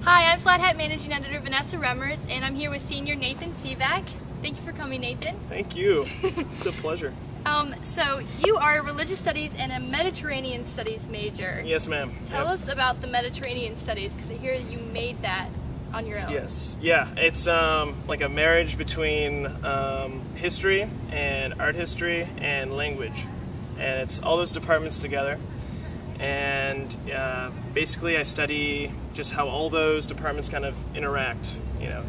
Hi, I'm Flat Hat Managing Editor Vanessa Remmers, and I'm here with Senior Nathan Sivak. Thank you for coming, Nathan. Thank you. It's a pleasure. So you are a religious studies and a Mediterranean studies major. Yes, ma'am. Tell us about the Mediterranean studies, because I hear you made that on your own. Yes. Yeah, it's like a marriage between history and art history and language. And it's all those departments together. And basically I study just how all those departments kind of interact,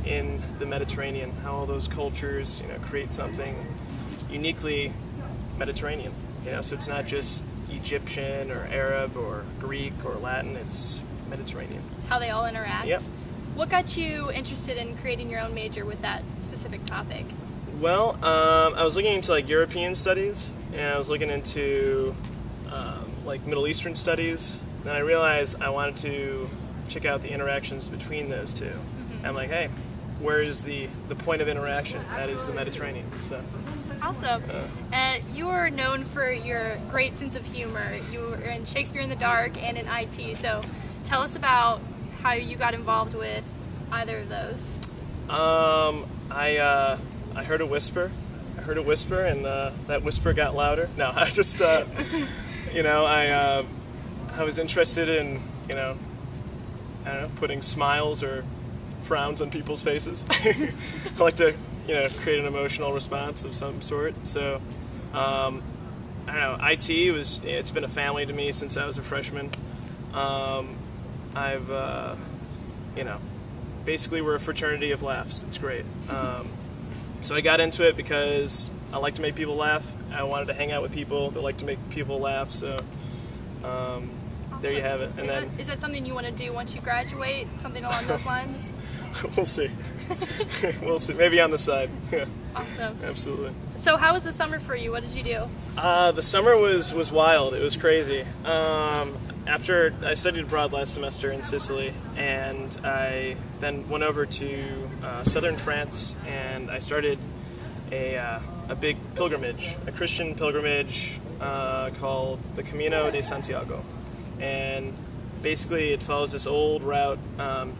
in the Mediterranean, how all those cultures, create something uniquely Mediterranean. So it's not just Egyptian or Arab or Greek or Latin, it's Mediterranean. How they all interact? Yep. What got you interested in creating your own major with that specific topic? Well, I was looking into European studies, and I was looking into Middle Eastern studies. Then I realized I wanted to check out the interactions between those two. I'm like, hey, where is the point of interaction? That is the Mediterranean. So. Awesome. You are known for your great sense of humor. You were in Shakespeare in the Dark and in IT. So tell us about how you got involved with either of those. I heard a whisper. And that whisper got louder. No, I just, I was interested in, I don't know, putting smiles or frowns on people's faces. I like to, create an emotional response of some sort. So, I don't know, it's been a family to me since I was a freshman. Basically we're a fraternity of laughs. It's great. So I got into it because I like to make people laugh. I wanted to hang out with people that like to make people laugh, so awesome. There you have it. And is that something you want to do once you graduate? Something along those lines? We'll see. We'll see. Maybe on the side. Yeah. Awesome. Absolutely. So how was the summer for you? What did you do? The summer was wild. It was crazy. After I studied abroad last semester in Sicily, and I then went over to southern France, and I started a big pilgrimage, a Christian pilgrimage called the Camino de Santiago. And basically it follows this old route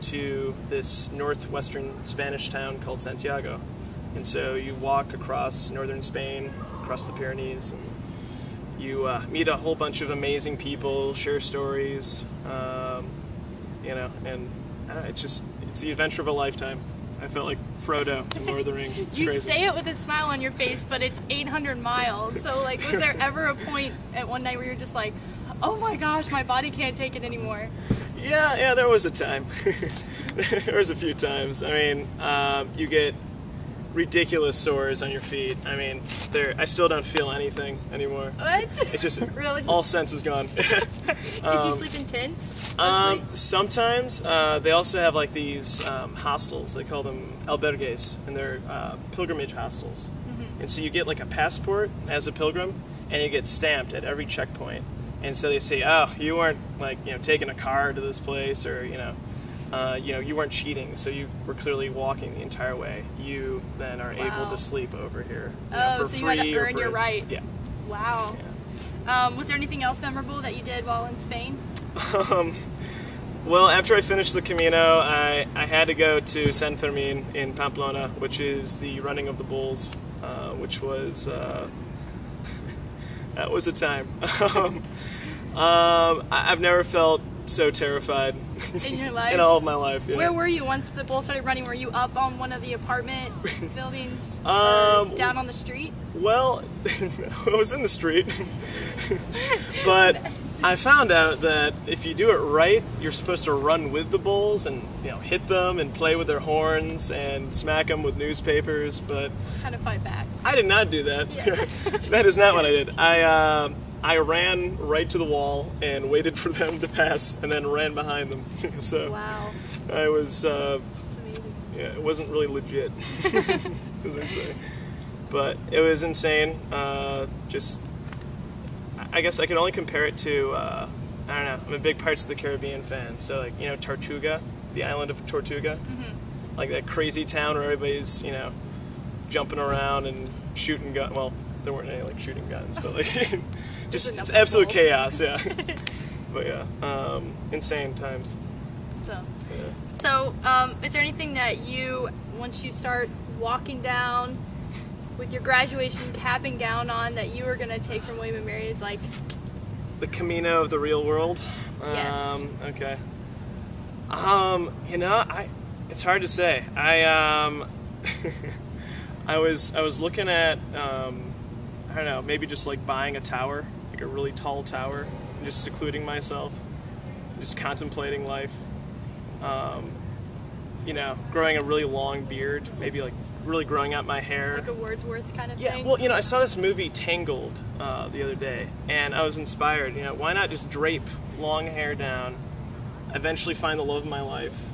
to this northwestern Spanish town called Santiago. And so you walk across northern Spain, across the Pyrenees, and you meet a whole bunch of amazing people, share stories, and it's the adventure of a lifetime. I felt like Frodo in Lord of the Rings. It's you crazy. Say it with a smile on your face, but it's 800 miles. So, was there ever a point at one night where you're just like, oh my gosh, my body can't take it anymore? Yeah, there was a time. There was a few times. I mean, you get ridiculous sores on your feet. I mean, I still don't feel anything anymore. What? It just really? All sense is gone. Did you sleep in tents? Sometimes they also have these hostels. They call them albergues, and they're pilgrimage hostels. And so you get a passport as a pilgrim, and you get stamped at every checkpoint. And so they say, oh, you weren't taking a car to this place, or you weren't cheating, so you were clearly walking the entire way. You then are able to sleep over here for so free. You had to earn your right. Yeah. Wow. Yeah. Was there anything else memorable that you did while in Spain? Well, after I finished the Camino, I had to go to San Fermin in Pamplona, which is the running of the bulls, which was that was a time. I've never felt so terrified in your life? In all of my life. Yeah. Where were you once the bull started running? Were you up on one of the apartment buildings? Down on the street? Well, I was in the street, but I found out that if you do it right, you're supposed to run with the bulls and hit them and play with their horns and smack them with newspapers. But kind of fight back. I did not do that. Yeah. That is not what I did. I ran right to the wall and waited for them to pass, and then ran behind them. So wow. I was, it wasn't really legit, as they say. But it was insane. I guess I could only compare it to, I don't know, I'm a big Pirates of the Caribbean fan. So Tortuga, the island of Tortuga. Like that crazy town where everybody's, jumping around and shooting guns. Well, there weren't any shooting guns, but just it's absolute chaos, yeah. But yeah, insane times. So So, is there anything that you, once you start walking down with your graduation cap and gown on, that you are going to take from William & Mary is like... The Camino of the real world? Yes. Okay. You know, it's hard to say. I was looking at, I don't know, maybe just like buying a tower, like a really tall tower, and just secluding myself, just contemplating life. You know, growing a really long beard, maybe like really growing out my hair. Like a Wordsworth kind of Yeah, thing? well, you know, I saw this movie Tangled the other day, and I was inspired. You know, why not just drape long hair down, eventually find the love of my life?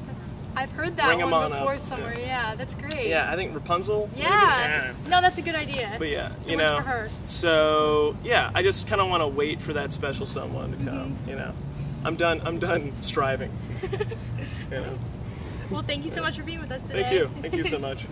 I've heard that Bring 'em one on before up. somewhere. Yeah, that's great. Yeah, I think Rapunzel. maybe? Yeah. No, that's a good idea. But yeah, It you works know. for her. So yeah, I just kind of want to wait for that special someone to come. You know, I'm done striving. You know. Well, thank you so much for being with us today. Thank you so much.